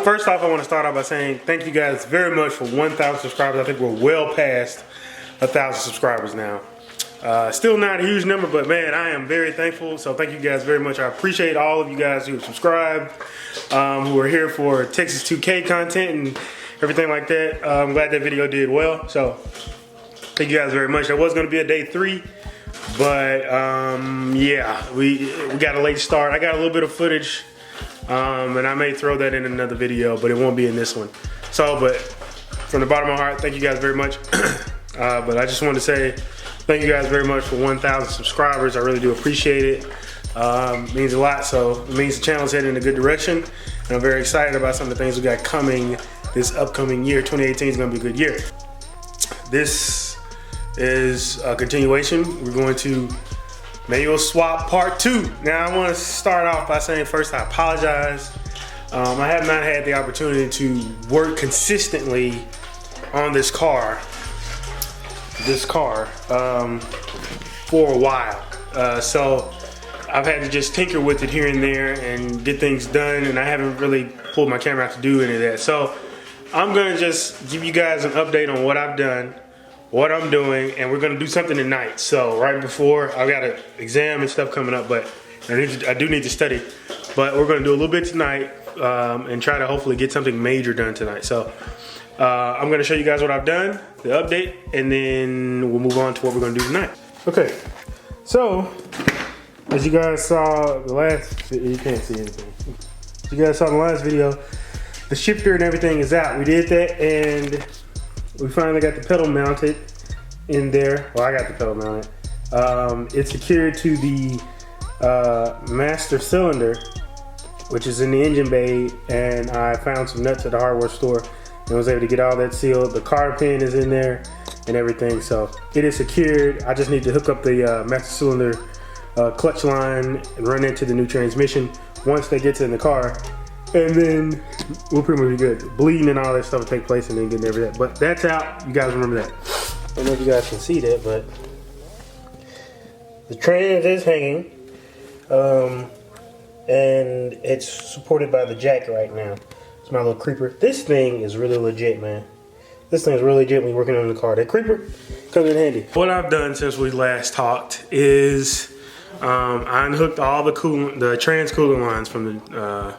First off, I want to start off by saying thank you guys very much for 1,000 subscribers. I think we're well past 1,000 subscribers now. Still not a huge number, but man, I am very thankful. So thank you guys very much. I appreciate all of you guys who have subscribed, who are here for Texas 2K content and everything like that. I'm glad that video did well. So thank you guys very much. That was going to be a day 3, but yeah, we got a late start. I got a little bit of footage, and I may throw that in another video, but it won't be in this one. So, but from the bottom of my heart, thank you guys very much. But I just want to say thank you guys very much for 1,000 subscribers. I really do appreciate it. It means a lot. So it means the channel's heading in a good direction, and I'm very excited about some of the things we got coming this upcoming year. 2018 is going to be a good year. This is a continuation. We're going to manual swap part 2. Now I want to start off by saying first I apologize. I have not had the opportunity to work consistently on this car for a while. So I've had to just tinker with it here and there and get things done, and I haven't really pulled my camera out to do any of that. So I'm gonna just give you guys an update on what I've done, what I'm doing, and we're gonna do something tonight. So right before, I've got an exam and stuff coming up, but I do need to study. But we're gonna do a little bit tonight and try to hopefully get something major done tonight. So I'm gonna show you guys what I've done, the update, and then we'll move on to what we're gonna do tonight. Okay, so as you guys saw the last, you can't see anything. As you guys saw in the last video, the shifter and everything is out. We did that, and we finally got the pedal mounted in there. Well, I got the pedal mounted. It's secured to the master cylinder, which is in the engine bay, and I found some nuts at the hardware store and was able to get all that sealed. The car pin is in there and everything, so it is secured. I just need to hook up the master cylinder clutch line and run into the new transmission once they get to in the car, and then we'll pretty much be good. Bleeding and all that stuff will take place, and then getting everything. But that's out. You guys remember that. I don't know if you guys can see that, but the trans is hanging, and it's supported by the jack right now. It's my little creeper. This thing is really legit, man. This thing is really legit when you're working on the car. That creeper comes in handy. What I've done since we last talked is I unhooked all the trans coolant lines from the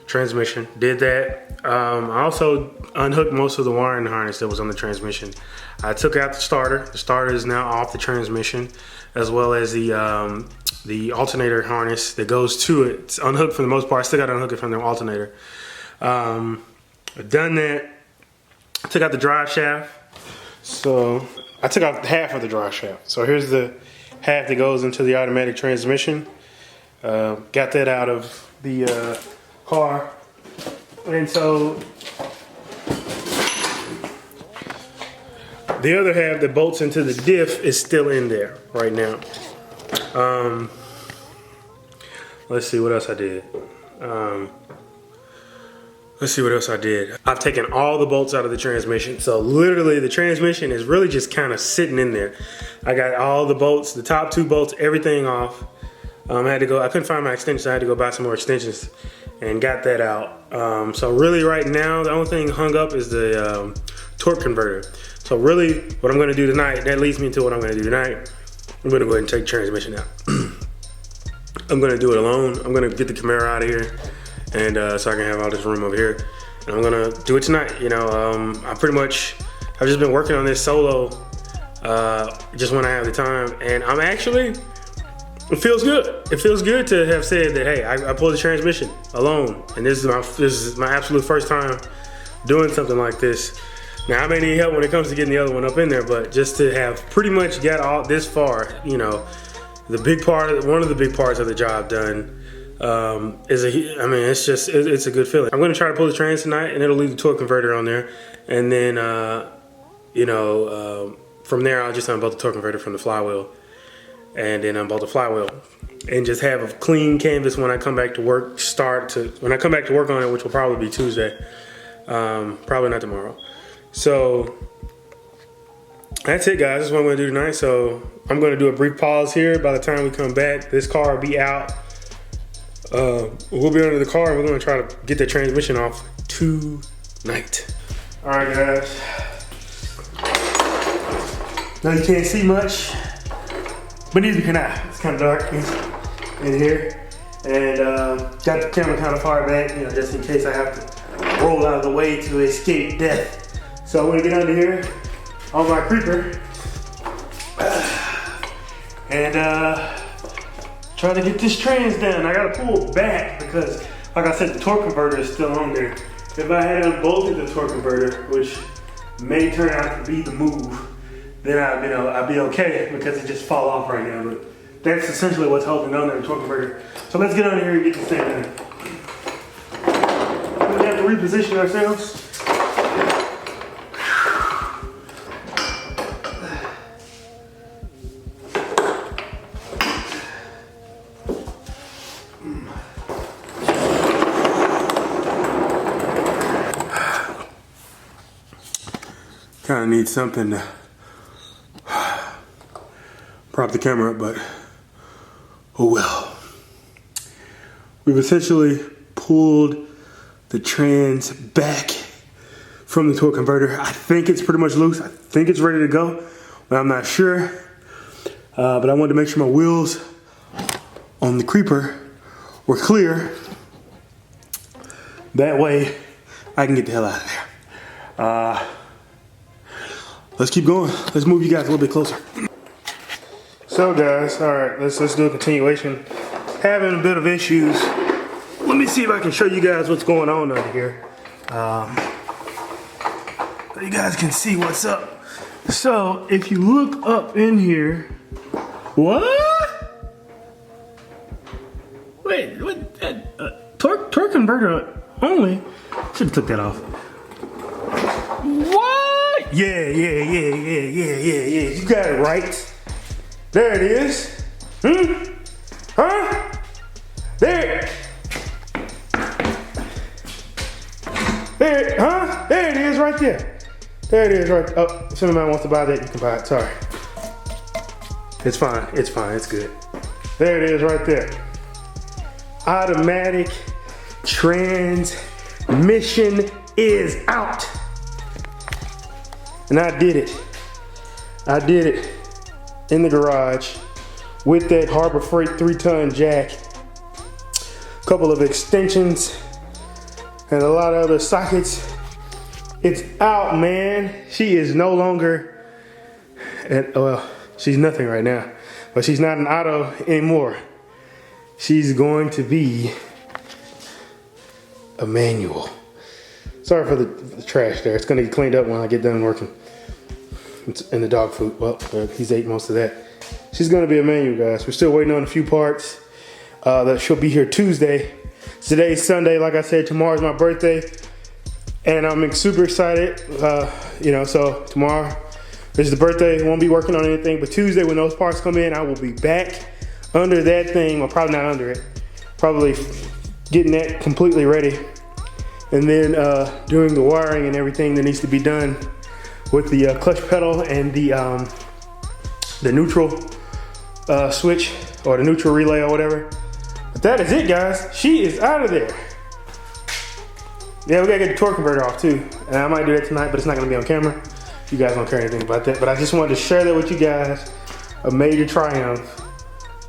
transmission. Did that. I also unhooked most of the wiring harness that was on the transmission. I took out the starter. The starter is now off the transmission, as well as the alternator harness that goes to it. It's unhooked for the most part. I still got to unhook it from the alternator. I've done that. I took out the drive shaft. So I took out half of the drive shaft. So here's the half that goes into the automatic transmission. Got that out of the car. And so the other half that bolts into the diff is still in there right now. Let's see what else I did. I've taken all the bolts out of the transmission. So literally the transmission is really just kind of sitting in there. I got all the bolts, the top 2 bolts, everything off. I couldn't find my extensions. I had to go buy some more extensions and got that out. So really right now, the only thing hung up is the torque converter. So really what I'm gonna do tonight, that leads me into what I'm gonna do tonight. I'm gonna go ahead and take the transmission out. I'm gonna do it alone. I'm gonna get the Camaro out of here, and so I can have all this room over here. And I'm gonna do it tonight. You know, I've just been working on this solo, just when I have the time, and it feels good. It feels good to have said that, hey, I pulled the transmission alone, and this is my absolute first time doing something like this. Now I may need help when it comes to getting the other one up in there, but just to have pretty much got all this far, you know, one of the big parts of the job done. It's a good feeling. I'm gonna try to pull the trans tonight, and it'll leave the torque converter on there, and then from there I'll just unbolt the torque converter from the flywheel, and then unbolt the flywheel, and just have a clean canvas when I come back to work. When I come back to work on it, which will probably be Tuesday, probably not tomorrow. So that's it, guys. That's what I'm gonna do tonight. So I'm gonna do a brief pause here. By the time we come back, this car will be out we'll be under the car. We're gonna try to get the transmission off tonight. All right, guys. Now you can't see much, but neither can I. It's kind of dark in here. And got the camera kind of far back, you know, just in case I have to roll out of the way to escape death. So I'm gonna get under here on my creeper and try to get this trans down. I gotta pull back because, like I said, the torque converter is still on there. If I had unbolted the torque converter, which may turn out to be the move, then I'd be okay because it just fall off right now. But that's essentially what's holding on there, the torque converter. So let's get under here and get this thing done. We have to reposition ourselves. Kind of need something to prop the camera up, but oh well. We've essentially pulled the trans back from the torque converter. I think it's pretty much loose. I think it's ready to go, but I'm not sure. But I wanted to make sure my wheels on the creeper were clear. That way I can get the hell out of there. Let's keep going. Let's move you guys a little bit closer. So guys, all right, let's do a continuation. Having a bit of issues. Let me see if I can show you guys what's going on under here. So you guys can see what's up. So if you look up in here, what? Wait, what? Torque converter only? Should have took that off. What? Yeah. You got it right. There it is. Huh? There. There it is right there. There it is right. Oh, if somebody wants to buy that, you can buy it. Sorry. It's fine. It's good. There it is right there. Automatic transmission is out. And I did it. In the garage with that Harbor Freight 3-ton jack, a couple of extensions, and a lot of other sockets. It's out, man. She is no longer, well, she's nothing right now, but she's not an auto anymore. She's going to be a manual. Sorry for the trash there. It's gonna get cleaned up when I get done working. It's in the dog food. Well, he's ate most of that. She's gonna be a manual, guys. We're still waiting on a few parts. That she'll be here Tuesday. Today's Sunday. Like I said, tomorrow's my birthday, and I'm super excited. So tomorrow is the birthday. Won't be working on anything, but Tuesday when those parts come in, I will be back under that thing. Well, probably not under it. Probably getting that completely ready, and then doing the wiring and everything that needs to be done with the clutch pedal and the neutral switch or the neutral relay or whatever. But that is it, guys. She is out of there. Yeah, we gotta get the torque converter off too. And I might do that tonight, but it's not gonna be on camera. You guys don't care anything about that. But I just wanted to share that with you guys. A major triumph.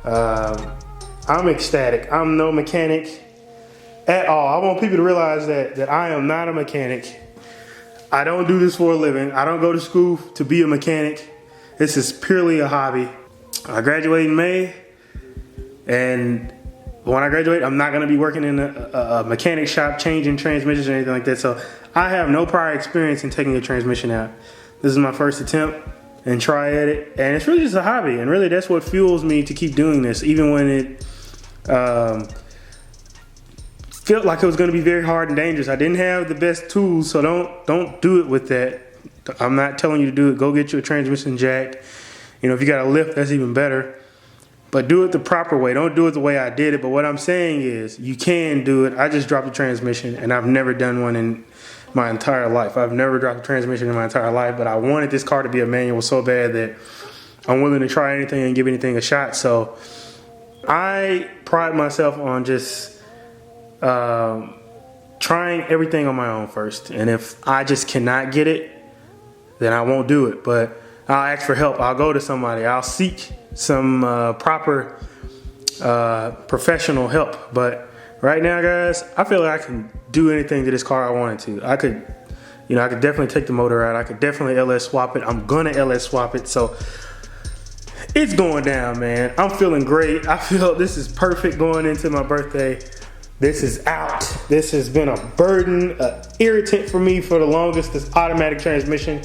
I'm ecstatic. I'm no mechanic at all. I want people to realize that I am not a mechanic. I don't do this for a living. I don't go to school to be a mechanic. This is purely a hobby. I graduate in May, and when I graduate, I'm not gonna be working in a mechanic shop changing transmissions or anything like that. So I have no prior experience in taking a transmission out. This is my first attempt and try at it. And it's really just a hobby. And really that's what fuels me to keep doing this, even when it felt like it was gonna be very hard and dangerous. I didn't have the best tools, so don't do it with that. I'm not telling you to do it. Go get you a transmission jack. You know, if you got a lift, that's even better. But do it the proper way. Don't do it the way I did it. But what I'm saying is, you can do it. I just dropped a transmission, and I've never done one in my entire life. I've never dropped a transmission in my entire life, but I wanted this car to be a manual so bad that I'm willing to try anything and give anything a shot. So I pride myself on just trying everything on my own first. And if I just cannot get it, then I won't do it. But I'll ask for help. I'll go to somebody. I'll seek some proper professional help. But right now, guys, I feel like I can do anything to this car I wanted to. I could definitely take the motor out. I could definitely LS swap it. I'm gonna LS swap it. So it's going down, man. I'm feeling great. I feel this is perfect going into my birthday. This is out. This has been a burden, an irritant for me for the longest, this automatic transmission.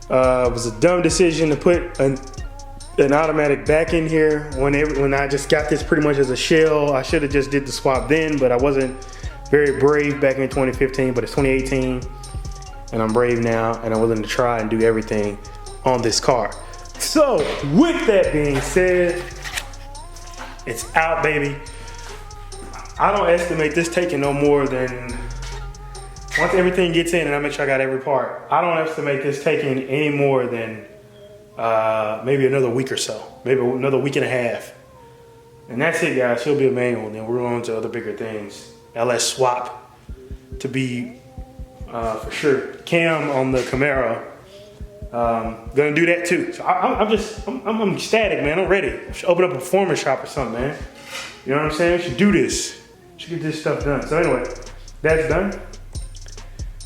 It was a dumb decision to put an automatic back in here when I just got this pretty much as a shell. I should have just did the swap then, but I wasn't very brave back in 2015, but it's 2018, and I'm brave now, and I'm willing to try and do everything on this car. So, with that being said, it's out, baby. I don't estimate this taking no more than, once everything gets in and I make sure I got every part, I don't estimate this taking any more than maybe another week or so, maybe another week and a half. And that's it, guys. She'll be a manual, then we're on to other bigger things. LS swap to be for sure. Cam on the Camaro. Gonna do that too. So I'm ecstatic, man. I'm ready. I should open up a performance shop or something, man. You know what I'm saying? I should do this. Should get this stuff done. So anyway, that's done.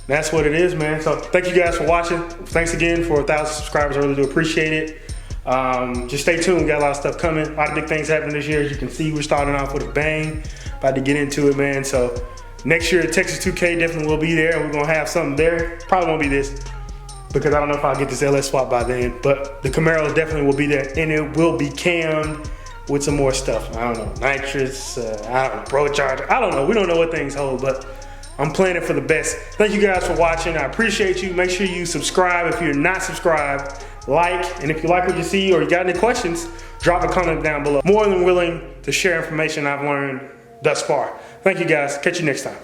That's what it is, man. So thank you guys for watching. Thanks again for 1,000 subscribers. I really do appreciate it. Just stay tuned. We got a lot of stuff coming. A lot of big things happening this year. As you can see, we're starting off with a bang. About to get into it, man. So next year, Texas 2K definitely will be there. We're gonna have something there. Probably won't be this, because I don't know if I'll get this LS swap by then, but the Camaro definitely will be there, and it will be cammed with some more stuff. I don't know, nitrous, I don't know, pro charger. I don't know, we don't know what things hold, but I'm planning for the best. Thank you guys for watching. I appreciate you. Make sure you subscribe if you're not subscribed, like, and if you like what you see or you got any questions, drop a comment down below. More than willing to share information I've learned thus far. Thank you guys, catch you next time.